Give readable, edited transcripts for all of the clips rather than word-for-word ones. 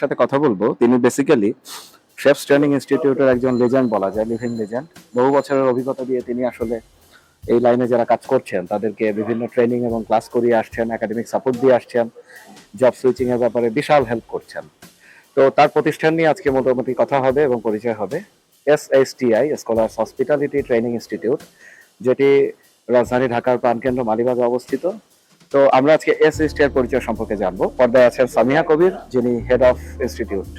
সাথে কথা বলবো। তিনি বেসিক্যালি শেফস ট্রেনিং ইনস্টিটিউটের একজন লেজেন্ড বলা যায়, লিভিং লেজেন্ড। বহু বছরের অভিজ্ঞতা দিয়ে তিনি আসলে এই লাইনে যারা কাজ করছেন তাদেরকে বিভিন্ন ট্রেনিং এবং ক্লাস করিয়ে আসছেন, একাডেমিক সাপোর্ট দিয়ে আসছেন, জব সুইচিং এর ব্যাপারে বিশাল হেল্প করছেন। তো তার প্রতিষ্ঠান নিয়ে আজকে মোটামুটি কথা হবে এবং পরিচয় হবে। SHTI, scholars hospitality training institute, যেটি রাজধানী ঢাকার প্রাণকেন্দ্র মালিবাগে অবস্থিত। তো আমরা আজকে SHTI এর পরিচয় সম্পর্কে জানবো। পর্দায় আছেন সামিয়া কবির, যিনি হেড অফ ইনস্টিটিউট।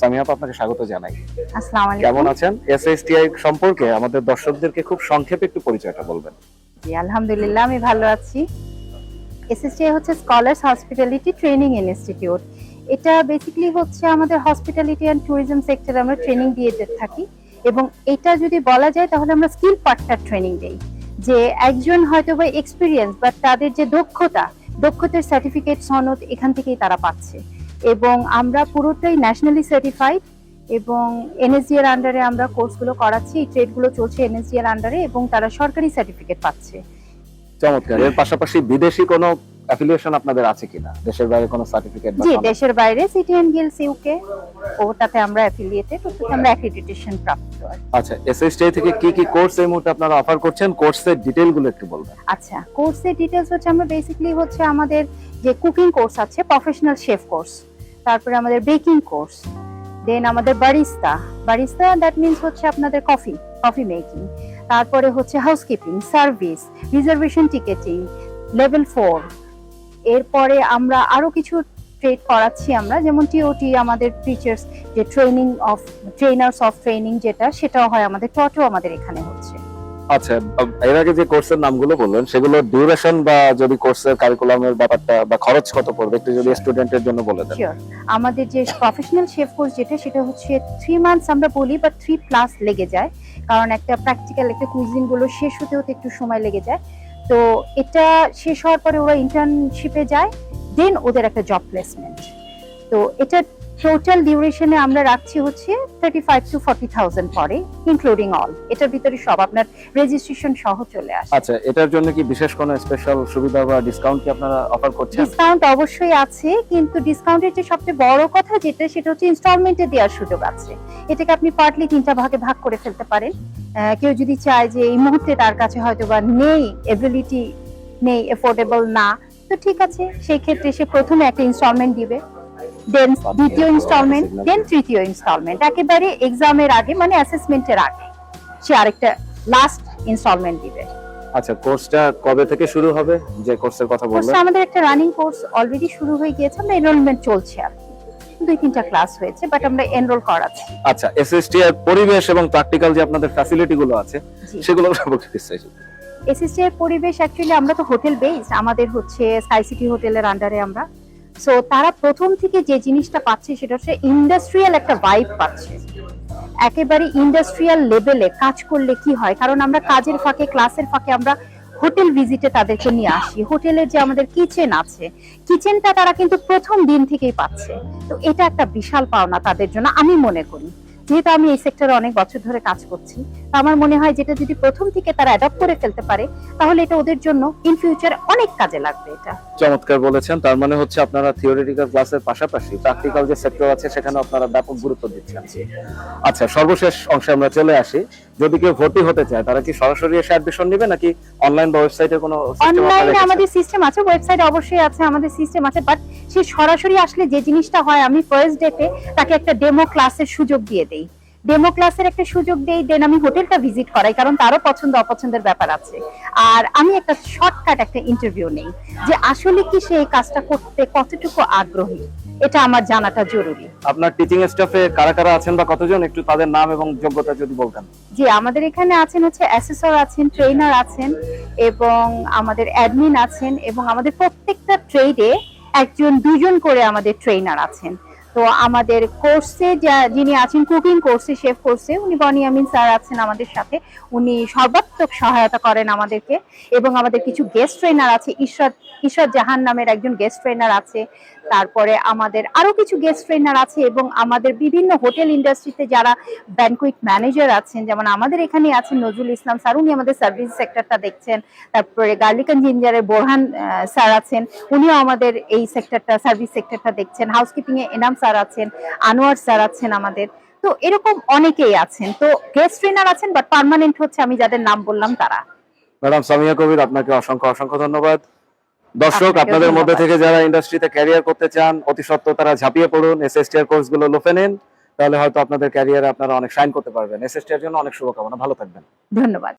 সামিয়া আপু, আপনাকে স্বাগত জানাই। আসসালামু আলাইকুম। কেমন আছেন? SHTI সম্পর্কে আমাদের দর্শকদেরকে খুব সংক্ষেপে একটু পরিচয়টা বলবেন। জি, আলহামদুলিল্লাহ আমি ভালো আছি। SHTI হচ্ছে স্কলার্স হসপিটালিটি ট্রেনিং ইনস্টিটিউট। এটা বেসিক্যালি হচ্ছে আমাদের হসপিটালিটি এন্ড ট্যুরিজম সেক্টরে আমরা ট্রেনিং দিয়ে থাকি, এবং এটা যদি বলা যায় তাহলে আমরা স্কিল পার্টনার ট্রেনিং দেই। যে একজন হয়তো বা এক্সপিরিয়েন্স বা তাদের যে দক্ষতার সার্টিফিকেট সনদ এখান থেকেই তারা পাচ্ছে, এবং আমরা পুরোটাই ন্যাশনালি সার্টিফাইড এবং NSD এর আন্ডারে আমরা কোর্সগুলো করাচ্ছি। এই ট্রেডগুলো চলছে NSD এর আন্ডারে এবং তারা সরকারি সার্টিফিকেট পাচ্ছে। চমৎকার। এর পাশাপাশি বিদেশি কোনো অ্যাফিলিয়েশন আপনাদের আছে কিনা? দেশের বাইরে কোনো সার্টিফিকেট? জি, দেশের বাইরে সিটি এন্ড গিলস UK, ওটাতে আমরা অ্যাফিলিয়েটেড, ওটাতে আমরা অ্যাক্রিডিটেশন প্রাপ্ত। আচ্ছা, SHTI থেকে কি কি কোর্স এই মুহূর্তে আপনারা অফার করছেন? কোর্সের ডিটেইলগুলো একটু বলবেন। আচ্ছা, কোর্সের ডিটেইলস হচ্ছে আমরা বেসিক্যালি হচ্ছে আমাদের যে কুকিং কোর্স আছে, প্রফেশনাল শেফ কোর্স, তারপরে আমাদের বেকিং কোর্স, দেন আমাদের বারিস্তা দ্যাট মিন্স হচ্ছে আপনাদের কফি মেকিং, তারপরে হচ্ছে housekeeping, service, reservation ticketing, level 4। এরপরে আমরা আরো কিছু ট্রেড করাচ্ছি আমরা, যেমন TOT, আমাদের টিচার্স যে ট্রেনার্স অফ ট্রেনিং, সেটাও হয় আমাদের টোটো আমাদের এখানে হচ্ছে। আচ্ছা, এর আগে যে কোর্সের নামগুলো বললেন সেগুলো ডিউরেশন বা যদি কোর্সের কারিকুলামের ব্যাপারটা বা খরচ কত পড়বে একটু যদি স্টুডেন্টের জন্য বলে দেন। শিওর। আমাদের যে প্রফেশনাল শেফ কোর্স সেটা হচ্ছে 3 মান্থস আমরা বলি, বা 3+ লেগে যায়, কারণ একটা প্র্যাকটিক্যাল একটা কুইজিন গুলো শেষ হতে একটু সময় লেগে যায়। তো এটা শেষ হওয়ার পরে ওরা ইন্টার্নশিপে যায়, দেন ওদের একটা জব প্লেসমেন্ট। তো এটা টোটাল ডিউরেশনে আমরা রাখছি হচ্ছে 35 to 40,000 পরে, ইনক্লুডিং অল। এটার ভিতরে সব আপনার রেজিস্ট্রেশন সহ চলে আসে। আচ্ছা, এটার জন্য কি বিশেষ কোনো স্পেশাল সুবিধা বা ডিসকাউন্ট কি আপনারা অফার করছেন? ডিসকাউন্ট অবশ্যই আছে, কিন্তু ডিসকাউন্টের যে সবচেয়ে বড় কথা সেটা হচ্ছে ইনস্টলমেন্টে দেওয়ার সুযোগ আছে। এটাকে আপনি পার্টলি 3টা ভাগে ভাগ করে ফেলতে পারেন। কেউ যদি চায় যে এই মুহূর্তে তার কাছে হয়তো বা এবিলিটি নেই, এফোর্ডেবল না, তো ঠিক আছে, সেই ক্ষেত্রে সে প্রথমে একটা ইনস্টলমেন্ট দিবে, দেন দ্বিতীয় ইনস্টলমেন্ট, দেন তৃতীয় ইনস্টলমেন্ট, একেবারে এক্সামের আগে মানে অ্যাসেসমেন্টের আগে সে আরেকটা লাস্ট ইনস্টলমেন্ট দিবে। আচ্ছা, কোর্সটা কবে থেকে শুরু হবে, যে কোর্সের কথা বললেন? আমাদের একটা রানিং কোর্স অলরেডি শুরু হয়ে গিয়েছে, আমরা এনরোলমেন্ট চলছে আর কি, 2-3টা ক্লাস হয়েছে, বাট আমরা এনরোল করাচ্ছি। আচ্ছা, SHTI এর পরিবেশ এবং প্র্যাকটিক্যাল যে আপনাদের ফ্যাসিলিটি গুলো আছে সেগুলো সম্পর্কে বিস্তারিত। SHTI এর পরিবেশ অ্যাকচুয়ালি আমরা তো হোটেল বেসড, আমাদের হচ্ছে স্কাই সিটি হোটেলের আন্ডারে আমরা। সো তারা প্রথম থেকে যে জিনিসটা পাচ্ছে সেটা হচ্ছে ইন্ডাস্ট্রিয়াল একটা ভাইব পাচ্ছে। একেবারে ইন্ডাস্ট্রিয়াল লেভেলে কাজ করলে কি হয়, কারণ আমরা কাজের ফাঁকে, ক্লাসের ফাঁকে আমরা হোটেল ভিজিটে তাদেরকে নিয়ে আসি। হোটেলের যে আমাদের কিচেন আছে, কিচেনটা তারা কিন্তু প্রথম দিন থেকেই পাচ্ছে। তো এটা একটা বিশাল পাওনা তাদের জন্য আমি মনে করি। যেহেতু আমি এই সেক্টরে অনেক বছর ধরে কাজ করছি, তো আমার মনে হয় যেটা যদি প্রথম থেকে তারা অ্যাডপ্ট করে ফেলতে পারে তাহলে এটা ওদের জন্য ইন ফিউচার অনেক কাজে লাগবে। এটা চমৎকার বলেছেন। তার মানে হচ্ছে আপনারা থিওরিটিক্যাল ক্লাসের পাশাপাশি প্র্যাকটিক্যাল যে সেক্টর আছে সেখানে আপনারা ব্যাপক গুরুত্ব দিচ্ছেন। আচ্ছা, সর্বশেষ অংশে আমরা চলে আসি। যদি কেউ ভর্তি হতে চায় তারা কি সরাসরি এসে অ্যাডমিশন নেবে নাকি অনলাইন বা ওয়েবসাইটে কোনো সিস্টেম আছে? অনলাইনে আমাদের সিস্টেম আছে, ওয়েবসাইট অবশ্যই আছে, আমাদের সিস্টেম আছে, বাট সে সরাসরি আসলে যে জিনিসটা হয়, আমি ফার্স্ট ডেতে তাকে একটা ডেমো ক্লাসের সুযোগ দিয়ে দেই, দেন আমি হোটেলটা ভিজিট করাই, কারণ তারও পছন্দ অপছন্দের ব্যাপার আছে। আর আমি একটা শর্টকাট একটা ইন্টারভিউ নেই যে আসলে কি সে এই কাজটা করতে কতটুকু আগ্রহী, এটা আমার জানাটা জরুরি। আপনার টিচিং স্টাফে কারা কারা আছেন বা কতজন, একটু তাদের নাম এবং যোগ্যতা যদি বলতেন। জি, আমাদের এখানে আছেন হচ্ছে অ্যাসেসর আছেন, ট্রেনার আছেন, এবং আমাদের অ্যাডমিন আছেন, এবং আমাদের প্রত্যেকটা ট্রেডে 1-2জন করে আমাদের ট্রেনার আছেন। তো আমাদের কোর্সে যিনি আছেন কুকিং কোর্সে, শেফ কোর্সে, উনি বনিয়ামিন স্যার আছেন আমাদের সাথে, উনি সর্বাত্মক সহায়তা করেন আমাদেরকে। এবং আমাদের কিছু গেস্ট ট্রেনার আছে, ঈশ্বর জাহান নামের একজন গেস্ট ট্রেনার আছে। তারপরে আমাদের আরো কিছু গেস্ট ট্রেনার আছে এবং আমাদের বিভিন্ন হোটেল ইন্ডাস্ট্রিতে যারা ব্যানকুইট ম্যানেজার আছেন, যেমন আমাদের এখানে আছেন নজরুল ইসলাম স্যার, উনি আমাদের সার্ভিস সেক্টরটা দেখছেন। তারপরে গার্লিক অ্যান্ড জিঞ্জারের বোরহান স্যার আছেন, উনিও আমাদের এই সেক্টরটা সার্ভিস সেক্টরটা দেখছেন। হাউসকিপিং এ এনাম স্যার আছেন, আনোয়ার স্যার আছেন আমাদের। তো এরকম অনেকেই আছেন। তো গেস্ট ট্রেনার আছেন, বাট পার্মানেন্ট হচ্ছে আমি যাদের নাম বললাম তারা। ম্যাডাম সামিয়া কবির, আপনাকে অসংখ্য অসংখ্য ধন্যবাদ। দর্শক, আপনাকেও আপনাদের মধ্যে ধন্যবাদ। থেকে যারা ইন্ডাস্ট্রিতে ক্যারিয়ার করতে চান, অতি সত্ত্বর তারা ঝাঁপিয়ে পড়ুন, এসএসটি এর কোর্সগুলো লুফে নিন, তাহলে হয়তো আপনাদের ক্যারিয়ারে আপনারা অনেক শাইন করতে পারবেন। এসএসটি এর জন্য অনেক শুভকামনা, ভালো থাকবেন। ধন্যবাদ।